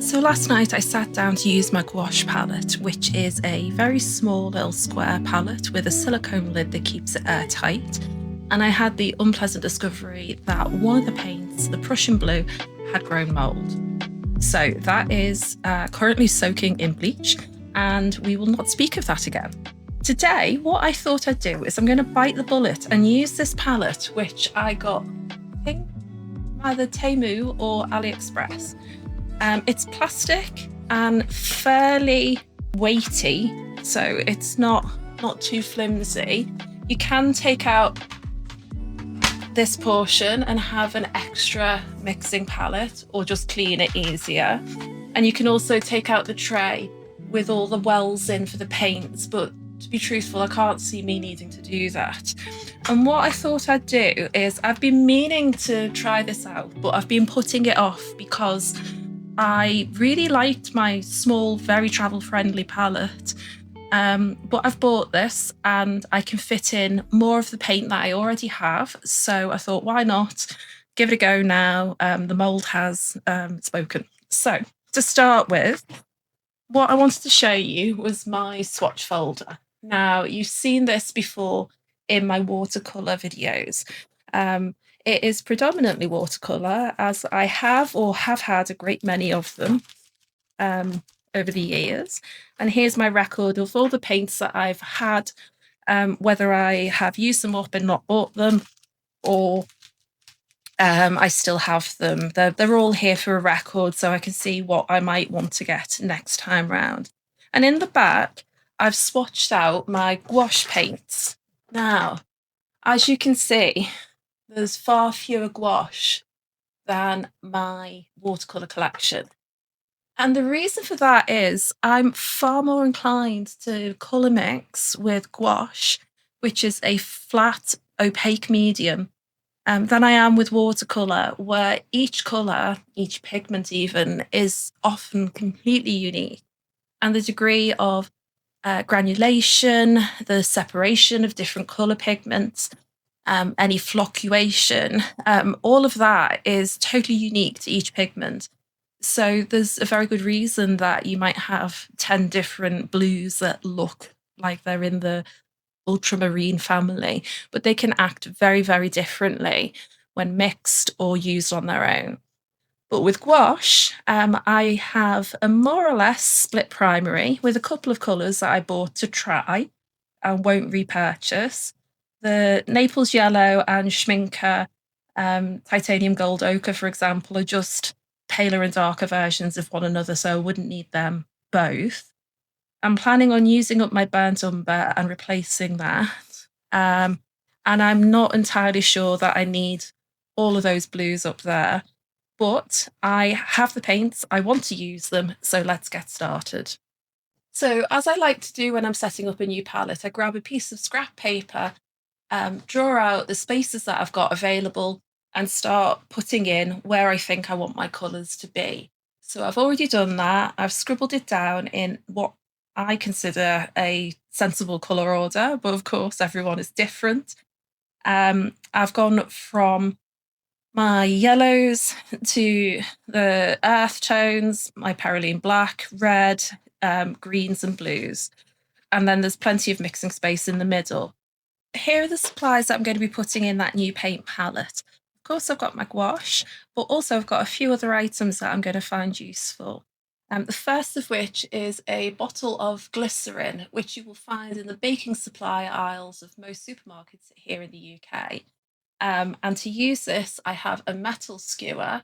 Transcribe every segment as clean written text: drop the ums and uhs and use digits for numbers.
So last night I sat down to use my gouache palette, which is a very small little square palette with a silicone lid that keeps it airtight. And I had the unpleasant discovery that one of the paints, the Prussian blue, had grown mould. So that is currently soaking in bleach, and we will not speak of that again. Today, what I thought I'd do is I'm going to bite the bullet and use this palette, which I got, I think, either Temu or AliExpress. It's plastic and fairly weighty, so it's not too flimsy. You can take out this portion and have an extra mixing palette, or just clean it easier. And you can also take out the tray with all the wells in for the paints, but to be truthful, I can't see me needing to do that. And what I thought I'd do is, I've been meaning to try this out, but I've been putting it off because I really liked my small, very travel-friendly palette. But I've bought this and I can fit in more of the paint that I already have. So I thought, why not give it a go now? The mould has spoken. So to start with, what I wanted to show you was my swatch folder. Now, you've seen this before in my watercolour videos. It is predominantly watercolour, as I have had a great many of them over the years. And here's my record of all the paints that I've had, whether I have used them up and not bought them, or I still have them. They're all here for a record, so I can see what I might want to get next time round. And in the back, I've swatched out my gouache paints. Now, as you can see, there's far fewer gouache than my watercolour collection. And the reason for that is I'm far more inclined to colour mix with gouache, which is a flat, opaque medium, than I am with watercolour, where each colour, each pigment even, is often completely unique. And the degree of granulation, the separation of different colour pigments, any flocculation, all of that is totally unique to each pigment. So there's a very good reason that you might have 10 different blues that look like they're in the ultramarine family, but they can act very, very differently when mixed or used on their own. But with gouache, I have a more or less split primary with a couple of colours that I bought to try and won't repurchase. The Naples yellow and Schminker titanium gold ochre, for example, are just paler and darker versions of one another, so I wouldn't need them both. I'm planning on using up my burnt umber and replacing that. And I'm not entirely sure that I need all of those blues up there, but I have the paints, I want to use them, so let's get started. So as I like to do when I'm setting up a new palette, I grab a piece of scrap paper, draw out the spaces that I've got available, and start putting in where I think I want my colours to be. So I've already done that. I've scribbled it down in what I consider a sensible colour order, but of course everyone is different. I've gone from my yellows to the earth tones, my perylene black, red, greens and blues. And then there's plenty of mixing space in the middle. Here are the supplies that I'm going to be putting in that new paint palette. Of course, I've got my gouache, but also I've got a few other items that I'm going to find useful. The first of which is a bottle of glycerin, which you will find in the baking supply aisles of most supermarkets here in the UK. And to use this, I have a metal skewer,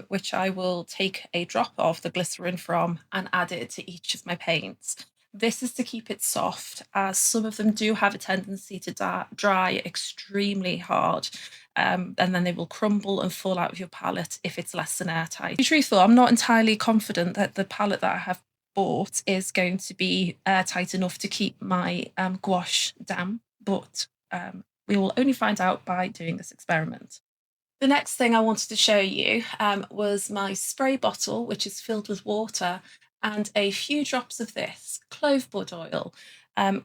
which I will take a drop of the glycerin from and add it to each of my paints. This is to keep it soft, as some of them do have a tendency to dry extremely hard, and then they will crumble and fall out of your palette if it's less than airtight. To be truthful, I'm not entirely confident that the palette that I have bought is going to be airtight enough to keep my gouache damp, but we will only find out by doing this experiment. The next thing I wanted to show you was my spray bottle, which is filled with water, and a few drops of this clove bud oil.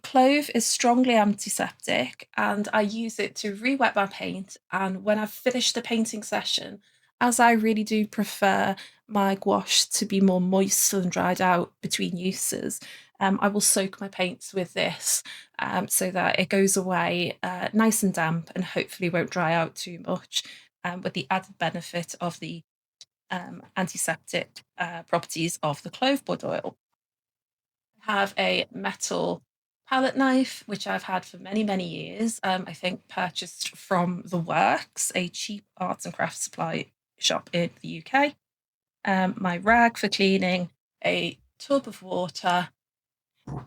Clove is strongly antiseptic, and I use it to re-wet my paint, and when I've finished the painting session, as I really do prefer my gouache to be more moist and dried out between uses. I will soak my paints with this so that it goes away nice and damp and hopefully won't dry out too much, with the added benefit of the antiseptic properties of the clovewood oil. I have a metal palette knife, which I've had for many, many years. I think purchased from The Works, a cheap arts and crafts supply shop in the UK. My rag for cleaning, a tub of water,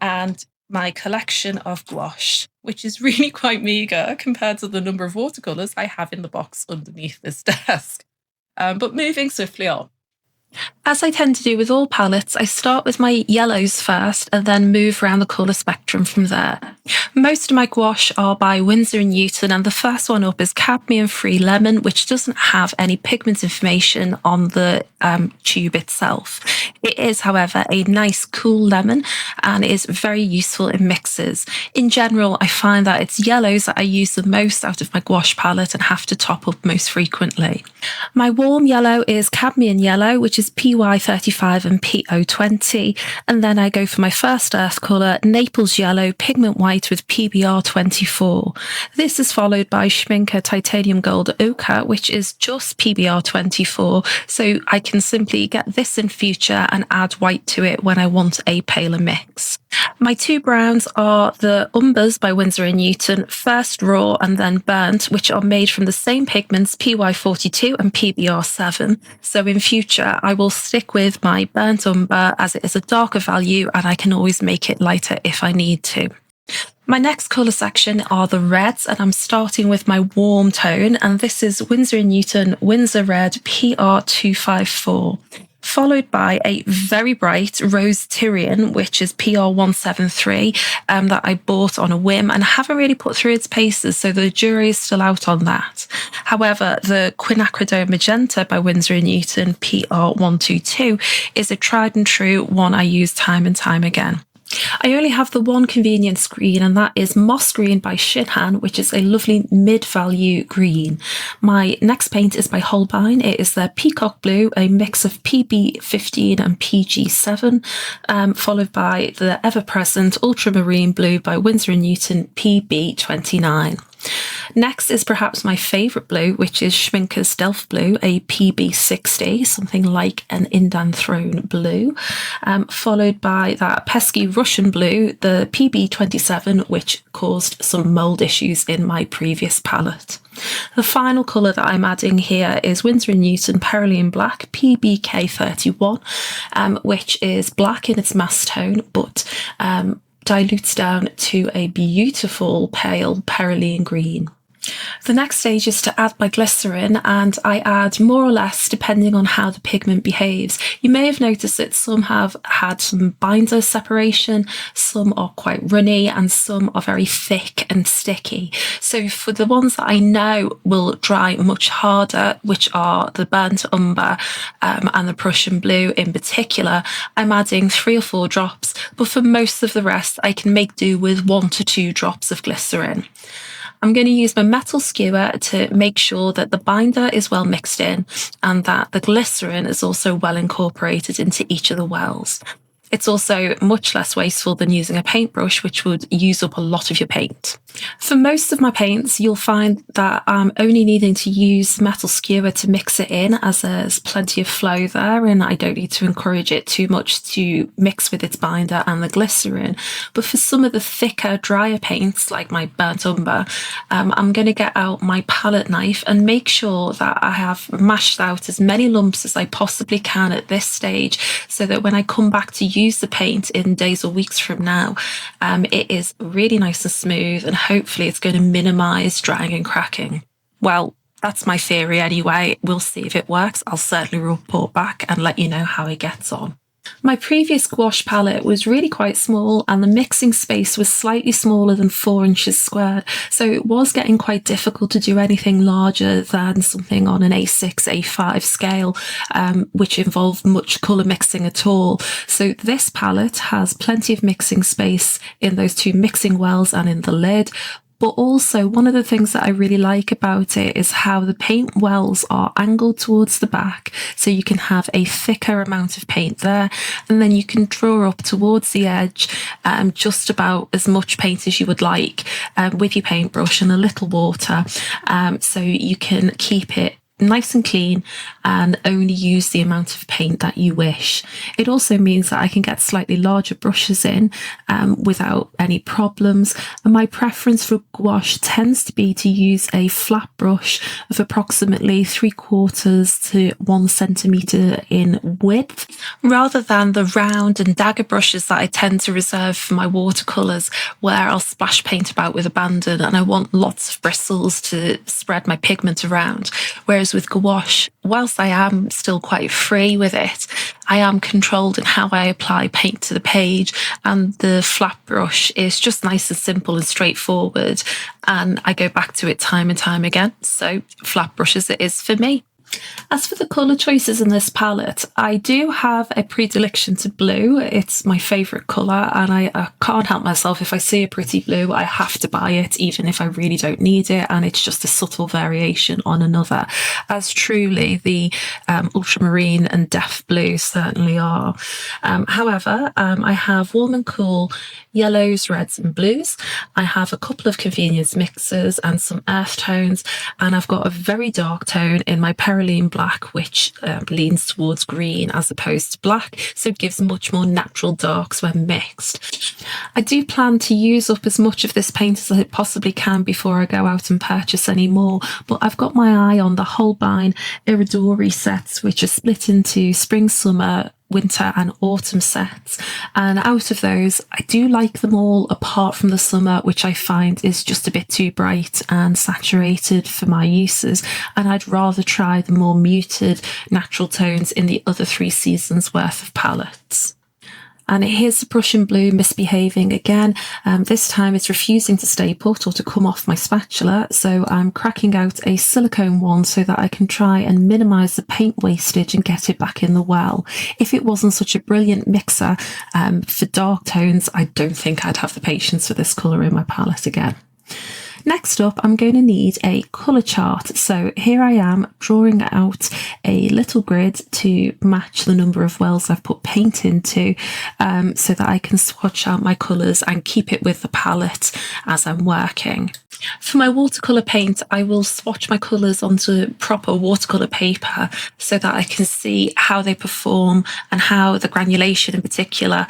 and my collection of gouache, which is really quite meagre compared to the number of watercolours I have in the box underneath this desk. But moving swiftly on. As I tend to do with all palettes, I start with my yellows first and then move around the colour spectrum from there. Most of my gouache are by Windsor and Newton, and the first one up is cadmium free lemon, which doesn't have any pigment information on the tube itself. It is, however, a nice cool lemon and is very useful in mixes. In general, I find that it's yellows that I use the most out of my gouache palette and have to top up most frequently. My warm yellow is cadmium yellow, which is PY35 and PO20, and then I go for my first earth colour, Naples yellow, pigment white with PBR24. This is followed by Schmincke titanium gold ochre, which is just PBR24, so I can simply get this in future and add white to it when I want a paler mix. My two browns are the umbers by Windsor and Newton, first raw and then burnt, which are made from the same pigments PY42 and PBR7. So in future, I will stick with my burnt umber as it is a darker value and I can always make it lighter if I need to. My next colour section are the reds, and I'm starting with my warm tone, and this is Windsor & Newton Windsor Red PR254, followed by a very bright rose Tyrien, which is PR173, that I bought on a whim and haven't really put through its paces, so the jury is still out on that. However, the quinacridone magenta by Windsor & Newton PR122 is a tried and true one I use time and time again. I only have the one convenience green, and that is Moss Green by Shinhan, which is a lovely mid-value green. My next paint is by Holbein. It is their Peacock Blue, a mix of PB15 and PG7, followed by the ever-present Ultramarine Blue by Windsor & Newton PB29. Next is perhaps my favourite blue, which is Schmincke's Delft Blue, a PB60, something like an Indan Throne blue, followed by that pesky Russian blue, the PB27, which caused some mould issues in my previous palette. The final colour that I'm adding here is Windsor & Newton Perylene Black PBK31, which is black in its mass tone, but dilutes down to a beautiful pale perylene green. The next stage is to add my glycerin, and I add more or less depending on how the pigment behaves. You may have noticed that some have had some binder separation, some are quite runny, and some are very thick and sticky. So for the ones that I know will dry much harder, which are the burnt umber and the Prussian blue in particular, I'm adding 3 or 4 drops, but for most of the rest I can make do with 1 to 2 drops of glycerin. I'm going to use my metal skewer to make sure that the binder is well mixed in and that the glycerin is also well incorporated into each of the wells. It's also much less wasteful than using a paintbrush, which would use up a lot of your paint. For most of my paints, you'll find that I'm only needing to use metal skewer to mix it in, as there's plenty of flow there and I don't need to encourage it too much to mix with its binder and the glycerin. But for some of the thicker, drier paints, like my burnt umber, I'm going to get out my palette knife and make sure that I have mashed out as many lumps as I possibly can at this stage, so that when I come back to use the paint in days or weeks from now, it is really nice and smooth, and hopefully it's going to minimise drying and cracking. Well, that's my theory anyway. We'll see if it works. I'll certainly report back and let you know how it gets on. My previous gouache palette was really quite small, and the mixing space was slightly smaller than 4 inches squared, so it was getting quite difficult to do anything larger than something on an A6, A5 scale, which involved much colour mixing at all. So this palette has plenty of mixing space in those 2 mixing wells and in the lid, But also, one of the things that I really like about it is how the paint wells are angled towards the back, so you can have a thicker amount of paint there, and then you can draw up towards the edge just about as much paint as you would like with your paintbrush and a little water, so you can keep it nice and clean and only use the amount of paint that you wish. It also means that I can get slightly larger brushes in without any problems. And my preference for gouache tends to be to use a flat brush of approximately 3/4 to 1 centimetre in width, rather than the round and dagger brushes that I tend to reserve for my watercolours, where I'll splash paint about with abandon and I want lots of bristles to spread my pigment around. Whereas with gouache, whilst I am still quite free with it, I am controlled in how I apply paint to the page, and the flat brush is just nice and simple and straightforward, and I go back to it time and time again. So flat brushes it is for me. As for the colour choices in this palette, I do have a predilection to blue. It's my favourite colour, and I can't help myself. If I see a pretty blue, I have to buy it, even if I really don't need it, and it's just a subtle variation on another, as truly the ultramarine and death blue certainly are. However, I have warm and cool yellows, reds and blues. I have a couple of convenience mixers and some earth tones, and I've got a very dark tone in my perylene black, which leans towards green as opposed to black, so it gives much more natural darks when mixed. I do plan to use up as much of this paint as I possibly can before I go out and purchase any more, but I've got my eye on the Holbein Iridori sets, which are split into spring, summer, winter and autumn sets, and out of those I do like them all apart from the summer, which I find is just a bit too bright and saturated for my uses, and I'd rather try the more muted natural tones in the other 3 seasons worth of palettes. And here's the Prussian blue misbehaving again. This time it's refusing to stay put or to come off my spatula, so I'm cracking out a silicone one so that I can try and minimise the paint wastage and get it back in the well. If it wasn't such a brilliant mixer for dark tones, I don't think I'd have the patience for this colour in my palette again. Next up, I'm going to need a colour chart. So here I am drawing out a little grid to match the number of wells I've put paint into, so that I can swatch out my colours and keep it with the palette as I'm working. For my watercolour paint, I will swatch my colours onto proper watercolour paper so that I can see how they perform and how the granulation in particular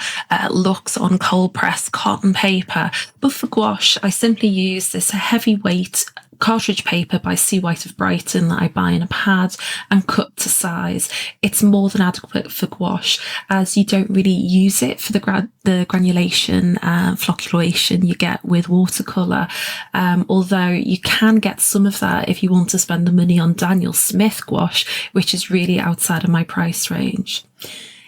looks on cold press cotton paper. But for gouache, I simply use this heavyweight cartridge paper by C. White of Brighton that I buy in a pad and cut to size. It's more than adequate for gouache, as you don't really use it for the granulation and flocculation you get with watercolour, although you can get some of that if you want to spend the money on Daniel Smith gouache, which is really outside of my price range.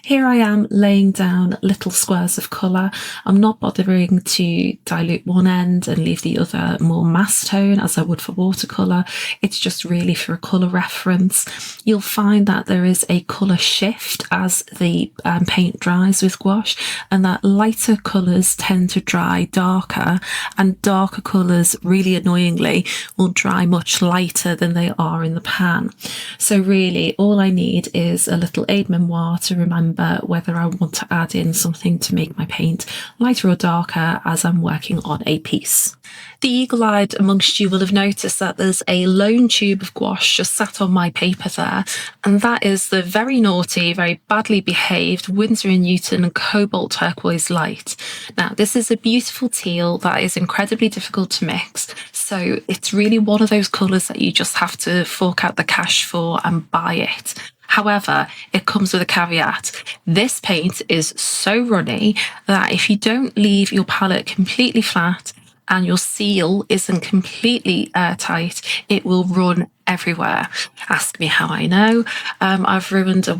Here I am laying down little squares of colour. I'm not bothering to dilute one end and leave the other more mass tone as I would for watercolour. It's just really for a colour reference. You'll find that there is a colour shift as the paint dries with gouache, and that lighter colours tend to dry darker, and darker colours, really annoyingly, will dry much lighter than they are in the pan. So really all I need is a little aide-memoire to remember whether I want to add in something to make my paint lighter or darker as I'm working on a piece. The eagle-eyed amongst you will have noticed that there's a lone tube of gouache just sat on my paper there, and that is the very naughty, very badly behaved Windsor & Newton cobalt turquoise light. Now, this is a beautiful teal that is incredibly difficult to mix, so it's really one of those colours that you just have to fork out the cash for and buy it. However, it comes with a caveat. This paint is so runny that if you don't leave your palette completely flat and your seal isn't completely airtight, it will run everywhere. Ask me how I know. I've ruined a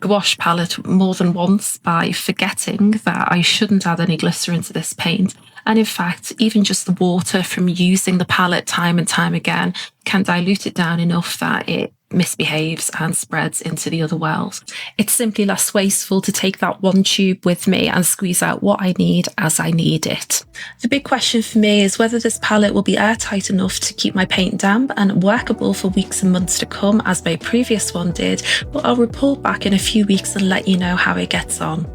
gouache palette more than once by forgetting that I shouldn't add any glycerin to this paint. And in fact, even just the water from using the palette time and time again can dilute it down enough that it misbehaves and spreads into the other world. It's simply less wasteful to take that one tube with me and squeeze out what I need as I need it. The big question for me is whether this palette will be airtight enough to keep my paint damp and workable for weeks and months to come as my previous one did, but I'll report back in a few weeks and let you know how it gets on.